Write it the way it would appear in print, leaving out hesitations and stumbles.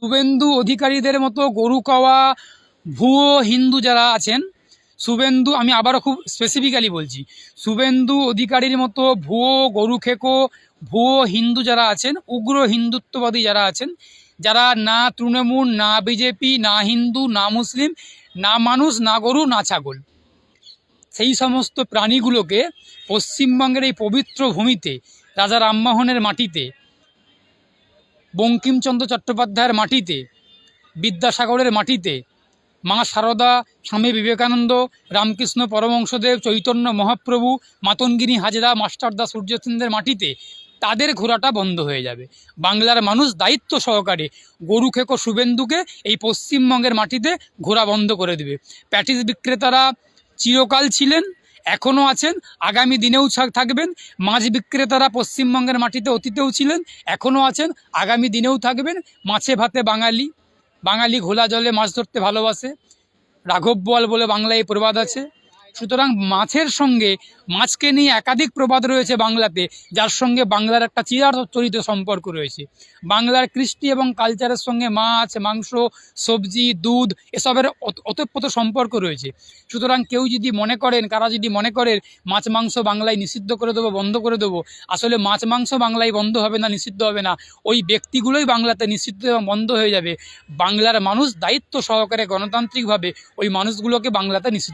শুভেন্দু অধিকারীদের মতো গরু খাওয়া ভুয়ো হিন্দু যারা আছেন, শুভেন্দু, আমি আবারও খুব স্পেসিফিক্যালি বলছি, শুভেন্দু অধিকারীর মতো ভুয়ো গরু খেকো ভুয়ো হিন্দু যারা আছেন, উগ্র হিন্দুত্ববাদী যারা আছেন, যারা না তৃণমূল, না বিজেপি, না হিন্দু, না মুসলিম, না মানুষ, না গরু, না ছাগল, সেই সমস্ত প্রাণীগুলোকে পশ্চিমবঙ্গের এই পবিত্র ভূমিতে, রাজা রামমোহনের মাটিতে, বঙ্কিমচন্দ্র চট্টোপাধ্যায়ের মাটিতে, বিদ্যাসাগরের মাটিতে, মা শারদা, স্বামী বিবেকানন্দ, রামকৃষ্ণ পরমহংসদেব, চৈতন্য মহাপ্রভু, মাতঙ্গিনী হাজরা, মাস্টারদা সূর্যচন্দ্রের মাটিতে তাদের ঘোরাটা বন্ধ হয়ে যাবে। বাংলার মানুষ দায়িত্ব সহকারে গরু খেকো শুভেন্দুকে এই পশ্চিমবঙ্গের মাটিতে ঘোরা বন্ধ করে দেবে। প্যাটিস বিক্রেতারা চিরকাল ছিলেন, এখনও আছেন, আগামী দিনেও থাকবেন। মাছ বিক্রেতারা পশ্চিমবঙ্গের মাটিতে অতীতেও ছিলেন, এখনও আছেন, আগামী দিনেও থাকবেন। মাছে ভাতে বাঙালি, বাঙালি ঘোলা জলে মাছ ধরতে ভালোবাসে, রাঘব বোয়াল বলে বাংলায় এই প্রবাদ আছে। সুতরাং মাছের সঙ্গে, মাছকে নিয়ে একাধিক প্রবাদ রয়েছে বাংলাতে, যার সঙ্গে বাংলার একটা চিরাচরিত সম্পর্ক রয়েছে। বাংলার কৃষ্টি এবং কালচারের সঙ্গে মাছ, মাংস, সবজি, দুধ এসবের ওতপ্রোত সম্পর্ক রয়েছে। সুতরাং কেউ যদি মনে করেন, কারা যদি মনে করেন মাছ মাংস বাংলায় নিষিদ্ধ করে দেবো, বন্ধ করে দেবো, আসলে মাছ মাংস বাংলায় বন্ধ হবে না, নিষিদ্ধ হবে না, ওই ব্যক্তিগুলোই বাংলাতে নিষিদ্ধ এবং বন্ধ হয়ে যাবে। বাংলার মানুষ দায়িত্ব সহকারে গণতান্ত্রিকভাবে ওই মানুষগুলোকে বাংলাতে নিষিদ্ধ